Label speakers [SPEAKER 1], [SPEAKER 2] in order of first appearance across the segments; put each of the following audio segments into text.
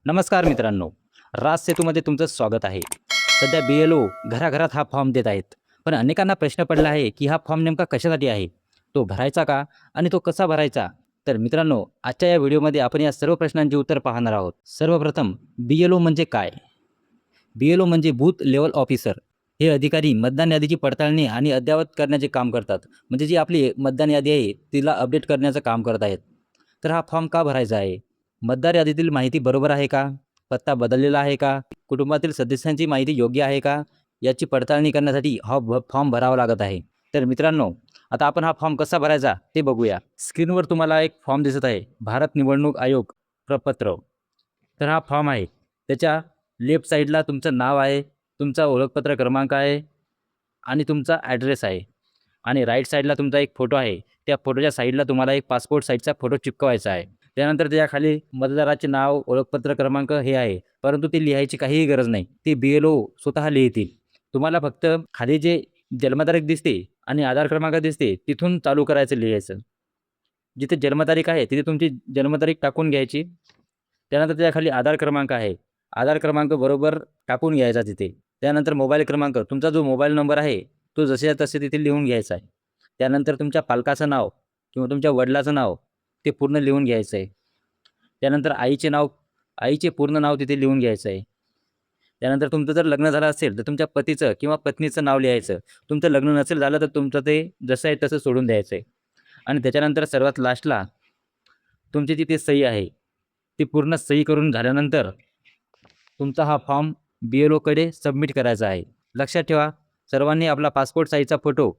[SPEAKER 1] नमस्कार मित्रांनो, राज सेतूमध्ये तुमचं स्वागत आहे. सध्या BLO घराघरात हा फॉर्म देत आहेत. पण अनेकांना प्रश्न पडला आहे, की हा फॉर्म नेमका कशासाठी आहे? तो भरायचा का? आणि तो कसा भरायचा? तर मित्रांनो, आजच्या या व्हिडिओमध्ये आपण या सर्व प्रश्नांची उत्तर पाहणार आहोत. सर्वप्रथम BLO म्हणजे काय? BLO म्हणजे बूथ लेव्हल ऑफिसर. हे अधिकारी मतदान यादीची पडताळणी आणि अद्ययावत करण्याचे काम करतात. म्हणजे जी आपली मतदान यादी आहे, तिला अपडेट करण्याचं काम करत आहेत. तर हा फॉर्म का भरायचा आहे? मतदार यादीतील माहिती बरोबर आहे का? पत्ता बदललेला आहे का? कुटुंबातील सदस्यांची माहिती योग्य आहे का? याची पडताळणी करण्यासाठी हा फॉर्म भरावा लागत आहे. तर मित्रांनो, आता आपण हा फॉर्म कसा भरायचा ते बघूया. स्क्रीनवर तुम्हाला एक फॉर्म दिसत आहे. भारत निवडणूक आयोग प्रपत्र. तर हा फॉर्म आहे. त्याच्या लेफ्ट साईडला तुमचं नाव आहे, तुमचा ओळखपत्र क्रमांक आहे आणि तुमचा ॲड्रेस आहे. आणि राईट साईडला तुमचा एक फोटो आहे. त्या फोटोच्या साईडला तुम्हाला एक पासपोर्ट साईजचा फोटो चिपकवायचा आहे. त्यानंतर त्याच्याखाली मतदाराचे नाव, ओळखपत्र क्रमांक हे आहे. परंतु ते लिहायची काहीही गरज नाही. ते BLO स्वतः लिहितील. तुम्हाला फक्त खाली जे जन्मतारीख दिसते आणि आधार क्रमांक दिसते, तिथून चालू करायचं लिहायचं. जिथे जन्मतारीख आहे, तिथे तुमची जन्मतारीख टाकून घ्यायची. त्यानंतर त्याच्याखाली आधार क्रमांक आहे. आधार क्रमांक बरोबर टाकून घ्यायचा तिथे. त्यानंतर मोबाईल क्रमांक, तुमचा जो मोबाईल नंबर आहे, तो जसेच्या तसे तिथे लिहून घ्यायचा आहे. त्यानंतर तुमच्या पालकाचं नाव किंवा तुमच्या वडिलाचं नाव ते पूर्ण लिहून घ्यायचं आहे. त्यानंतर आईचे पूर्ण नाव तिथे लिहून घ्यायचं आहे. त्यानंतर तुमचं जर लग्न झालं असेल, तर तुमच्या पतीचं किंवा पत्नीचं नाव लिहायचं. तुमचं लग्न नसेल झालं, तर तुमचं ते जसं आहे तसं सोडून द्यायचं आहे. आणि त्याच्यानंतर सर्वात लास्टला तुमची तिथे सही आहे. ती पूर्ण सही करून झाल्यानंतर तुमचा हा फॉर्म BLOकडे सबमिट करायचा आहे. लक्षात ठेवा, सर्वांनी आपला पासपोर्ट साईजचा फोटो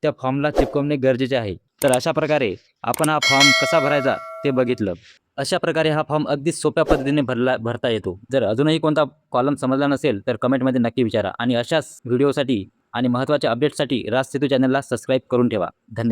[SPEAKER 1] त्या फॉर्मला चिपकवणे गरजेचे आहे. तर अशा प्रकारे आपण हा फॉर्म कसा भरायचा ते बघितलं. अशा प्रकारे हा फॉर्म अगदी सोप्या पद्धतीने भरता येतो. जर अजूनही कोणता कॉलम समजला नसेल तर कमेंटमध्ये नक्की विचारा आणि अशाच व्हिडिओसाठी आणि महत्त्वाच्या अपडेट्ससाठी राज सेतू चॅनलला सबस्क्राईब करून ठेवा. धन्यवाद.